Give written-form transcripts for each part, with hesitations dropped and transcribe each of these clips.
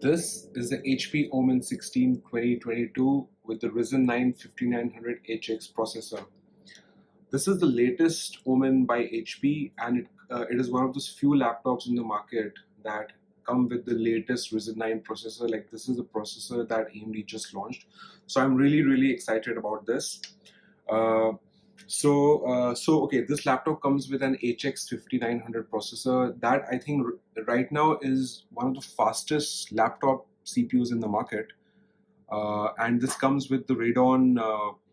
This is the HP Omen 16 2022 with the Ryzen 9 5900HX processor. This is the latest Omen by HP, and it is one of those few laptops in the market that come with the latest Ryzen 9 processor. Like, this is a processor that AMD just launched. So I'm really excited about this. Okay, this laptop comes with an HX 5900 processor that I think right now is one of the fastest laptop CPUs in the market. And this comes with the Radeon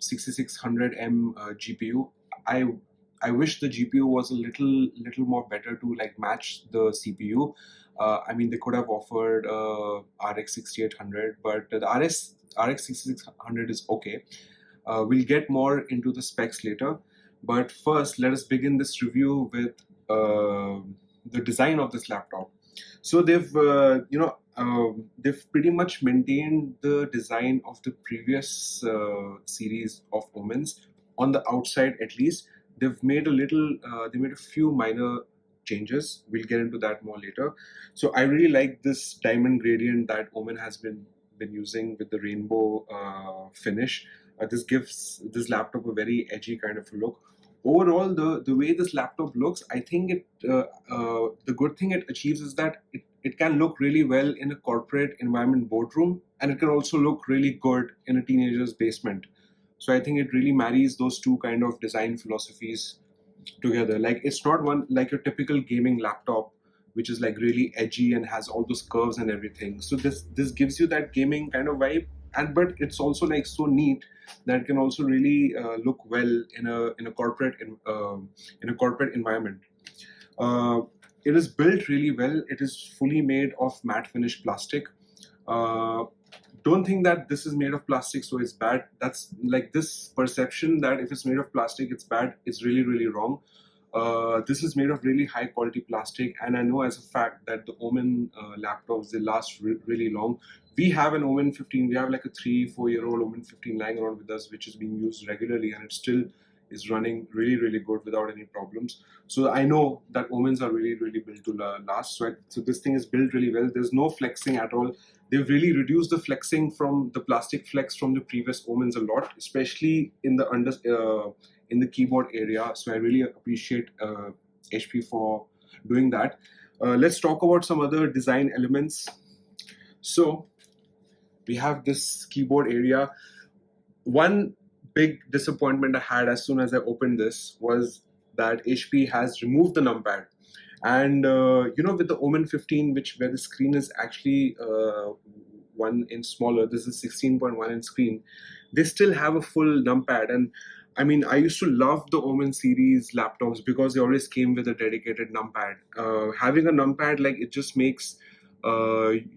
6600M GPU. I wish the GPU was a little more better to like match the CPU. I mean, they could have offered RX 6800, but the RX 6600 is okay. We'll get more into the specs later, but first let us begin this review with the design of this laptop. So they've pretty much maintained the design of the previous series of Omens. On the outside, at least, they've made a few minor changes. We'll get into that more later. So I really like this diamond gradient that Omen has been using with the rainbow finish. This gives this laptop a very edgy kind of look. Overall, the way this laptop looks, I think the good thing it achieves is that it can look really well in a corporate environment boardroom, and it can also look really good in a teenager's basement. So I think it really marries those two kind of design philosophies together. Like, it's not one like your typical gaming laptop, which is like really edgy and has all those curves and everything. So this gives you that gaming kind of vibe, but it's also like so neat that it can also really look well in a corporate environment. It is built really well. It is fully made of matte finish plastic. Don't think that this is made of plastic so it's bad. That's like, this perception that if it's made of plastic it's bad is really wrong. This is made of really high quality plastic, and I know as a fact that the Omen laptops, they last really long. We have an Omen 15, we have like a 3-4 year old Omen 15 lying around with us, which is being used regularly, and it still is running really good without any problems. So I know that Omens are really built to last. So this thing is built really well. There's no flexing at all. They've really reduced the flexing from the plastic flex from the previous Omens a lot, especially in the keyboard area. So I really appreciate HP for doing that. Let's talk about some other design elements. So we have this keyboard area. One big disappointment I had as soon as I opened this was that HP has removed the numpad. And with the Omen 15, where the screen is actually 1 inch smaller, this is 16.1 inch screen, they still have a full numpad. And I mean, I used to love the Omen series laptops because they always came with a dedicated numpad. Having a numpad, like, it just makes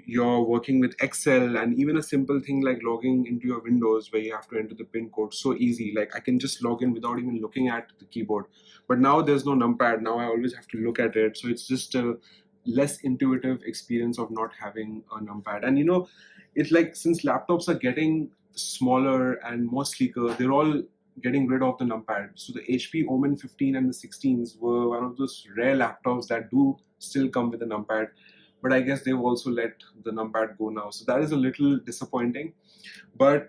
you're working with Excel and even a simple thing like logging into your Windows where you have to enter the PIN code so easy. Like, I can just log in without even looking at the keyboard. But now there's no numpad. Now I always have to look at it. So it's just a less intuitive experience of not having a numpad. And it's like, since laptops are getting smaller and more sleeker, they're all getting rid of the numpad. So the HP Omen 15 and the 16s were one of those rare laptops that do still come with a numpad. But I guess they've also let the numpad go now. So that is a little disappointing. But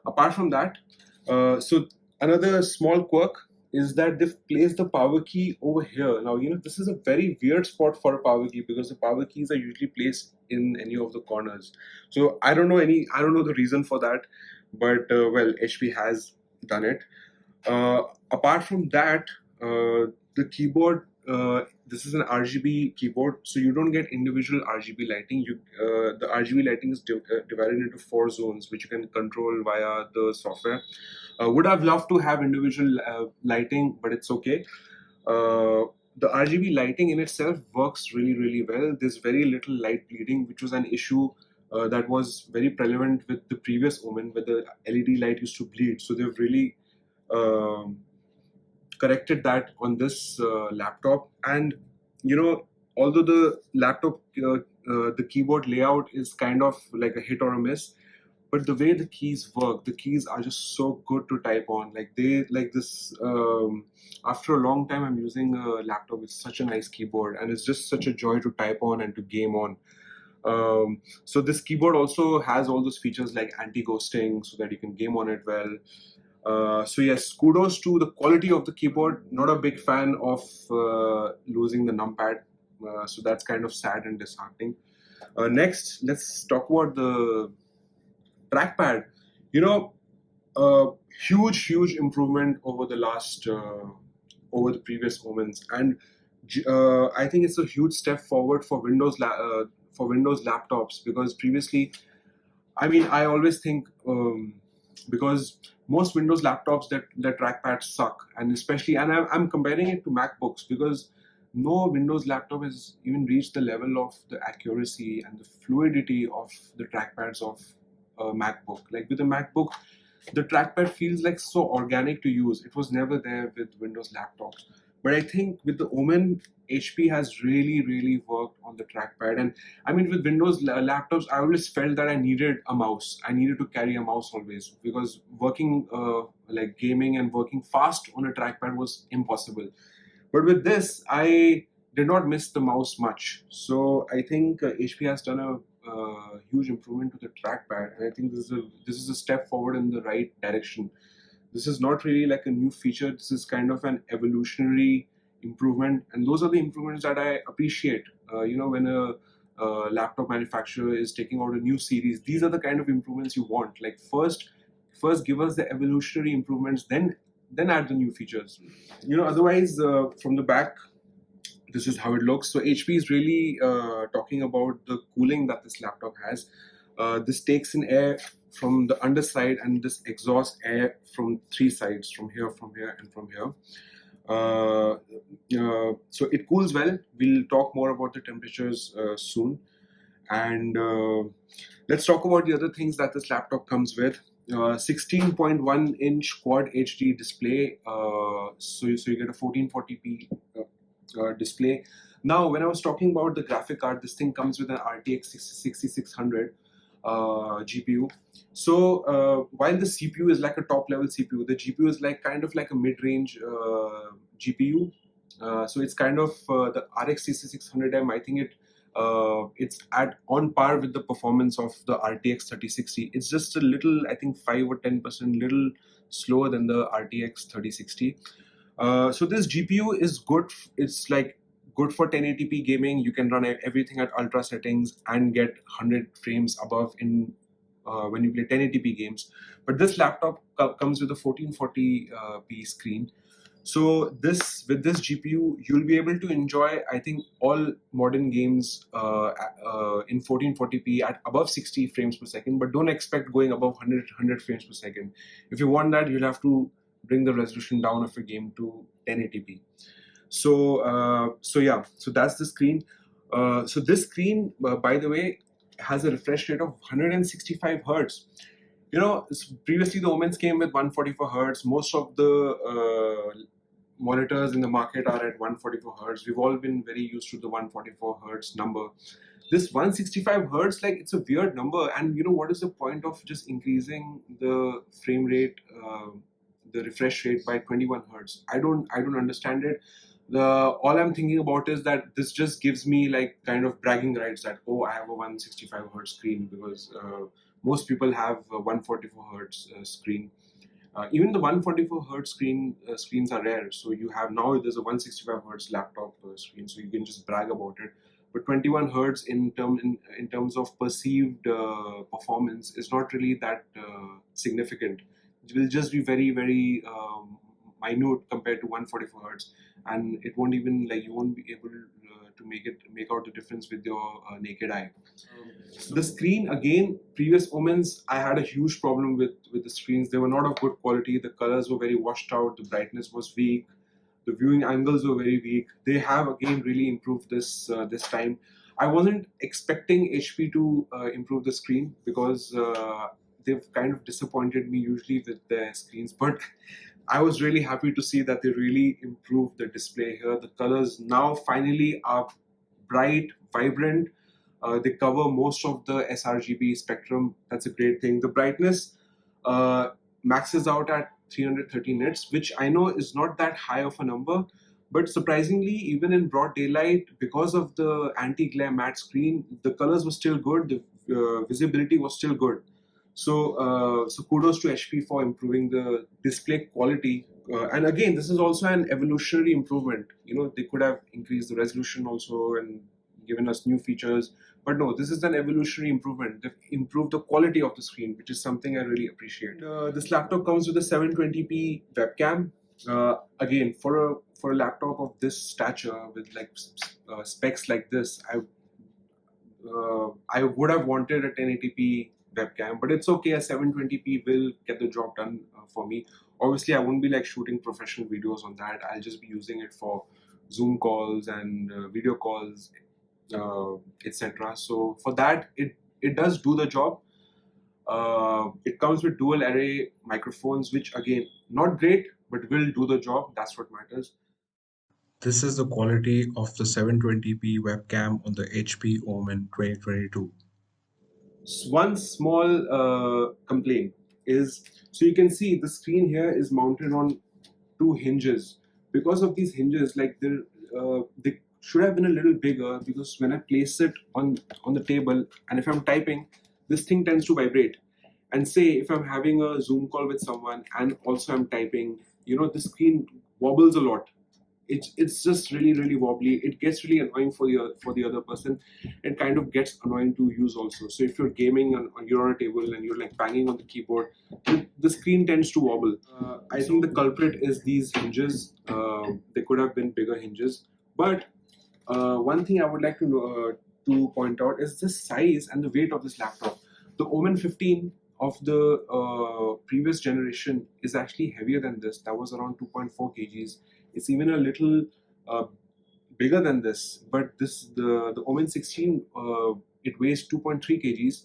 apart from that, so another small quirk is that they've placed the power key over here. Now, this is a very weird spot for a power key because the power keys are usually placed in any of the corners. So I don't know the reason for that, but well, HP has done it. Apart from that, the keyboard, this is an RGB keyboard, so you don't get individual RGB lighting. The RGB lighting is divided into 4 zones, which you can control via the software. Would have loved to have individual lighting, but it's okay. The RGB lighting in itself works really well. There's very little light bleeding, which was an issue that was very prevalent with the previous Omen, where the LED light used to bleed. So they've really corrected that on this laptop. And although the laptop the keyboard layout is kind of like a hit or a miss, but the way the keys work, the keys are just so good to type on. Like, they like this after a long time I'm using a laptop with such a nice keyboard, and it's just such a joy to type on and to game on. So this keyboard also has all those features like anti-ghosting, so that you can game on it well. So yes, kudos to the quality of the keyboard. Not a big fan of losing the numpad, so that's kind of sad and disheartening. Next, let's talk about the trackpad. You know, huge improvement over the last over the previous Omens, and I think it's a huge step forward for Windows laptops, because previously, I mean, I always think because most Windows laptops, that trackpads suck, and especially, and I'm comparing it to MacBooks, because no Windows laptop has even reached the level of the accuracy and the fluidity of the trackpads of a MacBook. Like with a MacBook, the trackpad feels like so organic to use. It was never there with Windows laptops. But I think with the Omen, HP has really worked on the trackpad. And I mean, with Windows laptops, I always felt that I needed a mouse. I needed to carry a mouse always, because working like gaming and working fast on a trackpad was impossible. But with this, I did not miss the mouse much. So I think HP has done a huge improvement to the trackpad, and I think this is a step forward in the right direction. This is not really like a new feature. This is kind of an evolutionary improvement, and those are the improvements that I appreciate. When a laptop manufacturer is taking out a new series, these are the kind of improvements you want. Like first give us the evolutionary improvements, then add the new features. Otherwise, from the back, this is how it looks. So HP is really talking about the cooling that this laptop has. This takes in air from the underside, and this exhausts air from three sides, from here, and from here. So it cools well. We'll talk more about the temperatures soon. And let's talk about the other things that this laptop comes with. 16.1 inch quad HD display. So you get a 1440p display. Now, when I was talking about the graphic card, this thing comes with an RTX 6600 GPU. So while the CPU is like a top level CPU, the GPU is like kind of like a mid-range GPU. So it's kind of the RX 6600M. I think it's on par with the performance of the RTX 3060. It's just a little, I think 5 or 10% little slower than the RTX 3060. So this GPU is good. It's like good for 1080p gaming. You can run everything at ultra settings and get 100 frames above in when you play 1080p games. But this laptop comes with a 1440p screen. So with this GPU, you'll be able to enjoy, I think, all modern games in 1440p at above 60 frames per second. But don't expect going above 100 frames per second. If you want that, you'll have to bring the resolution down of your game to 1080p. So that's the screen. So this screen, by the way, has a refresh rate of 165 hertz. Previously the Omens came with 144 hertz. Most of the monitors in the market are at 144 hertz. We've all been very used to the 144 hertz number. This 165 hertz, like, it's a weird number. And what is the point of just increasing the frame rate, the refresh rate by 21 hertz? I don't understand it. All I'm thinking about is that this just gives me like kind of bragging rights that, oh, I have a 165 hertz screen, because most people have a 144 hertz screen. Even the 144 hertz screens are rare. So there's a 165 hertz laptop screen, so you can just brag about it. But 21 hertz in terms of perceived performance is not really that significant. It will just be very minute compared to 144 hertz, and it won't even, like, you won't be able to make out the difference with your naked eye. The screen, again, previous Omens, I had a huge problem with the screens. They were not of good quality. The colors were very washed out. The brightness was weak. The viewing angles were very weak. They have again really improved this time. I wasn't expecting HP to improve the screen, because they've kind of disappointed me usually with their screens. But I was really happy to see that they really improved the display here. The colors now finally are bright, vibrant. They cover most of the sRGB spectrum. That's a great thing. The brightness maxes out at 330 nits, which I know is not that high of a number, But surprisingly, even in broad daylight, because of the anti-glare matte screen, the colors were still good, the visibility was still good. So kudos to HP for improving the display quality. And again, this is also an evolutionary improvement. You know, they could have increased the resolution also and given us new features. But no, this is an evolutionary improvement. They've improved the quality of the screen, which is something I really appreciate. This laptop comes with a 720p webcam. Again, for a laptop of this stature with like specs like this, I would have wanted a 1080p webcam, but it's okay. A 720p will get the job done for me. Obviously, I won't be like shooting professional videos on that. I'll just be using it for Zoom calls and video calls, etc. So for that, it does do the job. It comes with dual array microphones, which again, not great, but will do the job. That's what matters. This is the quality of the 720p webcam on the HP Omen 2022. One small complaint is, so you can see the screen here is mounted on two hinges. Because of these hinges, like they should have been a little bigger, because when I place it on the table and if I'm typing, this thing tends to vibrate. And say if I'm having a Zoom call with someone and also I'm typing, you know, the screen wobbles a lot. It's just really wobbly. It gets really annoying for the other person. It kind of gets annoying to use also. So if you're gaming you're on a table and you're like banging on the keyboard, the screen tends to wobble. I think the culprit is these hinges. They could have been bigger hinges. But one thing I would like to point out is the size and the weight of this laptop. The Omen 15 of the previous generation is actually heavier than this. That was around 2.4 kgs. It's even a little bigger than this, but the Omen 16 it weighs 2.3 kgs,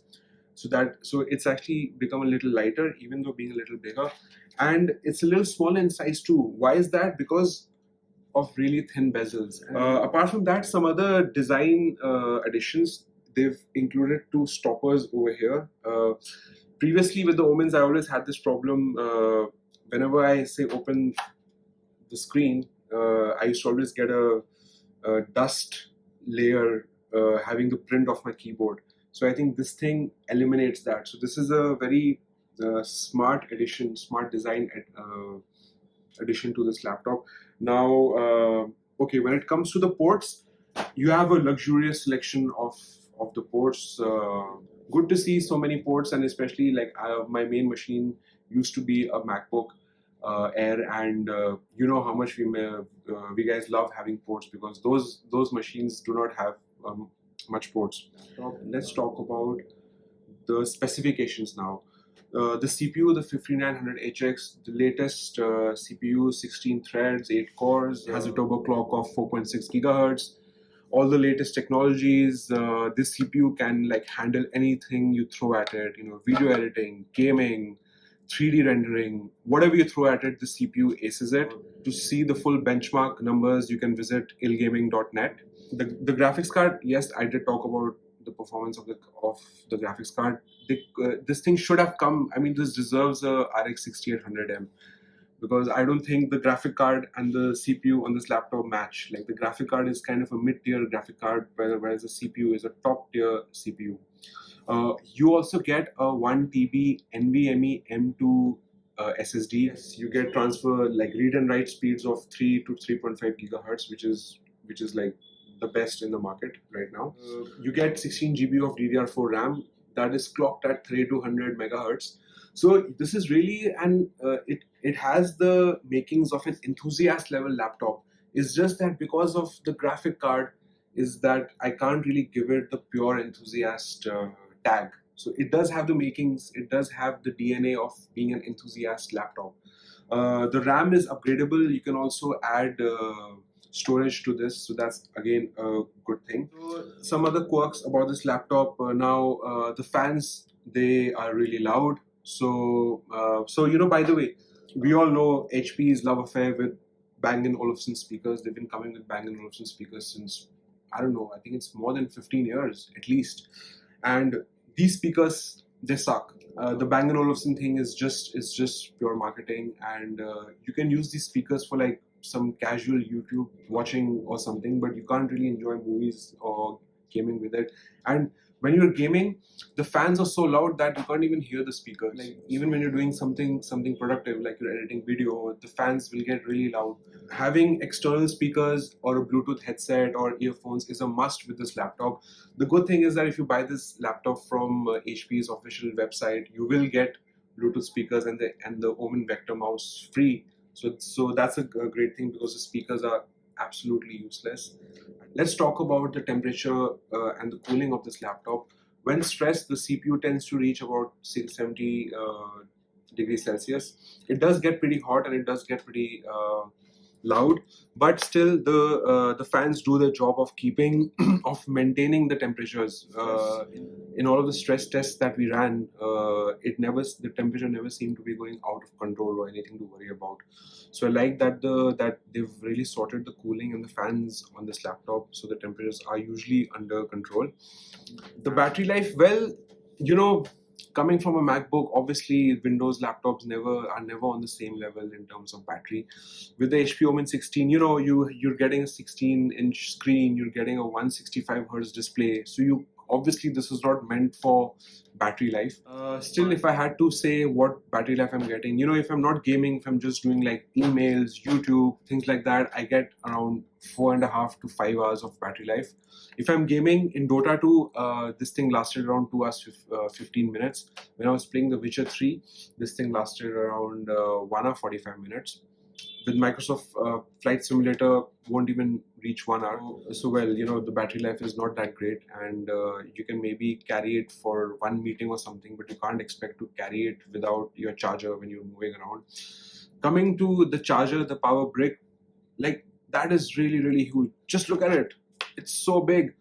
so it's actually become a little lighter, even though being a little bigger, and it's a little smaller in size too. Why is that? Because of really thin bezels. Apart from that, some other design additions. They've included two stoppers over here. Previously with the Omens, I always had this problem. Whenever I say open the screen, I used to always get a dust layer having the print of my keyboard. So I think this thing eliminates that. So this is a very smart design addition to this laptop. Now, okay, when it comes to the ports, you have a luxurious selection of the ports. Good to see so many ports, and especially like my main machine used to be a MacBook Air, and you know how much we guys love having ports, because those machines do not have much ports. Let's talk about the specifications now. The CPU, the 5900HX, the latest CPU, 16 threads, 8 cores, has a turbo clock of 4.6 gigahertz. All the latest technologies. This CPU can like handle anything you throw at it. You know, video editing, gaming, 3D rendering, whatever you throw at it, the CPU aces it. To see the full benchmark numbers, you can visit illgaming.net. The graphics card, yes, I did talk about the performance of the graphics card. This thing should have come. I mean, this deserves a RX 6800M, because I don't think the graphic card and the CPU on this laptop match. Like, the graphic card is kind of a mid-tier graphic card, whereas the CPU is a top-tier CPU. You also get a 1 TB NVMe M2 SSD. Yes, you get transfer, like read and write speeds of 3 to 3.5 gigahertz, which is like the best in the market right now. You get 16 GB of DDR4 RAM that is clocked at 3200 megahertz. So this is really, and it has the makings of an enthusiast level laptop. It's just that because of the graphic card, is that I can't really give it the pure enthusiast tag. So it does have the makings, it does have the DNA of being an enthusiast laptop. The RAM is upgradable. You can also add storage to this, so that's again a good thing. Some other quirks about this laptop. Now the fans, they are really loud. So you know, by the way, we all know HP's love affair with Bang & Olufsen speakers. They've been coming with Bang & Olufsen speakers since, I don't know, I think it's more than 15 years at least. And these speakers, they suck. The Bang & Olufsen thing is just pure marketing, and you can use these speakers for like some casual YouTube watching or something, but you can't really enjoy movies or gaming with it. And when you're gaming, the fans are so loud that you can't even hear the speakers. Like even when you're doing something productive, like you're editing video, the fans will get really loud. Having external speakers or a Bluetooth headset or earphones is a must with this laptop. The good thing is that if you buy this laptop from HP's official website, you will get Bluetooth speakers and the Omen Vector mouse free. So that's a great thing because the speakers are absolutely useless. Let's talk about the temperature and the cooling of this laptop. When stressed, the CPU tends to reach about 670 degrees Celsius. It does get pretty hot and it does get pretty loud, but still the fans do their job of keeping of maintaining the temperatures. In all of the stress tests that we ran, the temperature never seemed to be going out of control or anything to worry about. So I like that that they've really sorted the cooling and the fans on this laptop, so the temperatures are usually under control. The battery life, well, you know, coming from a MacBook, obviously Windows laptops are never on the same level in terms of battery. With the HP Omen 16, you know, you're getting a 16-inch screen, you're getting a 165 hertz display, so obviously this is not meant for battery life. Still, if I had to say what battery life I'm getting, you know, if I'm not gaming, if I'm just doing like emails, YouTube, things like that, I get around 4.5 to 5 hours of battery life. If I'm gaming in Dota 2, this thing lasted around 2 hours 15 minutes. When I was playing The Witcher 3, this thing lasted around 1 hour 45 minutes. With Microsoft Flight Simulator, won't even reach 1 hour. So well, you know, the battery life is not that great, and you can maybe carry it for one meeting or something, but you can't expect to carry it without your charger when you're moving around. Coming to the charger, the power brick, like that is really, really huge. Just look at it. It's so big,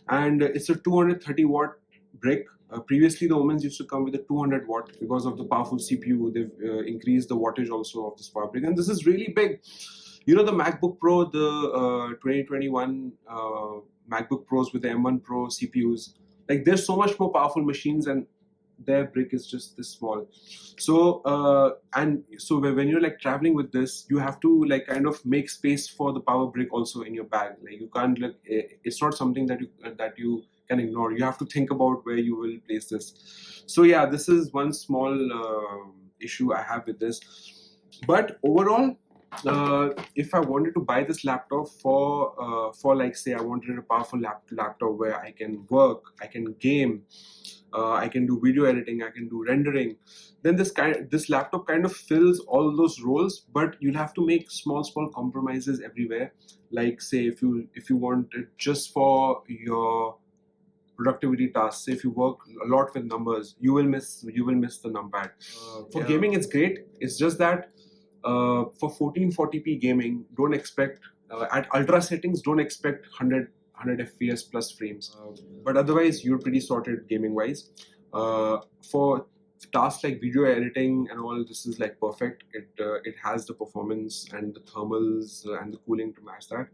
and it's a 230 watt brick. Previously, the Omens used to come with a 200 watt because of the powerful CPU. They've increased the wattage also of this power brick, and this is really big. You know, the MacBook Pro, the 2021 MacBook Pros with the M1 Pro CPUs, like they're so much more powerful machines, and their brick is just this small. So when you're like traveling with this, you have to like kind of make space for the power brick also in your bag. Like you can't like, it's not something that you can ignore. You have to think about where you will place this. So yeah, this is one small issue I have with this. But overall, if I wanted to buy this laptop for like, say I wanted a powerful laptop where I can work, I can game, I can do video editing, I can do rendering, then this laptop kind of fills all those roles. But you'll have to make small compromises everywhere. Like say if you want it just for your productivity tasks, say if you work a lot with numbers, you will miss the numpad. For gaming, it's great. It's just that for 1440p gaming, don't expect at ultra settings, don't expect 100 fps plus frames. But otherwise, you're pretty sorted gaming wise. For tasks like video editing and all, this is like perfect. It has the performance and the thermals and the cooling to match that.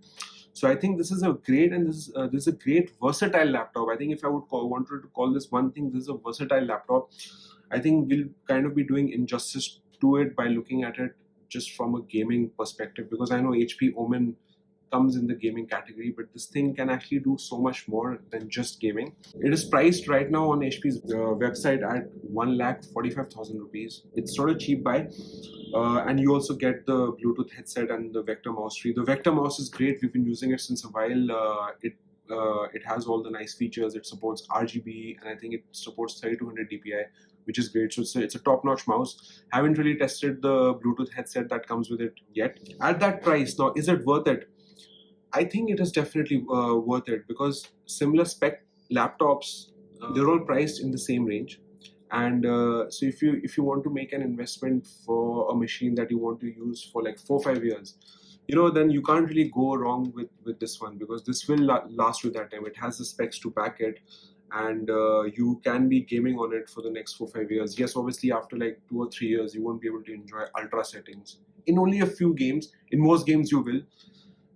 So I think this is a great, and this is a great versatile laptop. I think if I wanted to call this one thing, this is a versatile laptop. I think we'll kind of be doing injustice to it by looking at it just from a gaming perspective, because I know HP Omen comes in the gaming category, but this thing can actually do so much more than just gaming. It is priced right now on HP's website at 1,45,000 rupees. It's not a cheap buy. And you also get the Bluetooth headset and the Vector mouse free. The Vector mouse is great. We've been using it since a while. It has all the nice features. It supports RGB, and I think it supports 3200 DPI, which is great. So it's a top-notch mouse. Haven't really tested the Bluetooth headset that comes with it yet. At that price, now, is it worth it? I think it is definitely worth it, because similar spec laptops, they're all priced in the same range. And so if you want to make an investment for a machine that you want to use for like 4-5 years, you know, then you can't really go wrong with this one, because this will last you that time. It has the specs to back it, and you can be gaming on it for the next 4-5 years. Yes, obviously after like 2 or 3 years, you won't be able to enjoy ultra settings. In only a few games, in most games you will.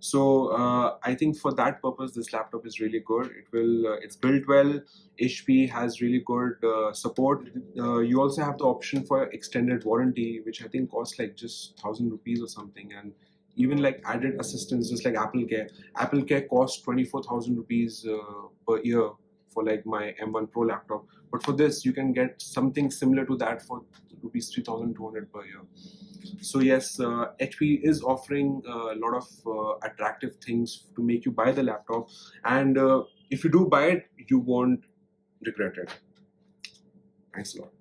So I think for that purpose, this laptop is really good. It's built well. HP has really good support. You also have the option for extended warranty, which I think costs like just 1,000 rupees or something, and even like added assistance, just like Apple Care. Apple Care costs 24,000 rupees per year for like my M1 Pro laptop. But for this, you can get something similar to that for rupees 3,200 per year. So yes, HP is offering a lot of attractive things to make you buy the laptop, and if you do buy it, you won't regret it. Thanks a lot.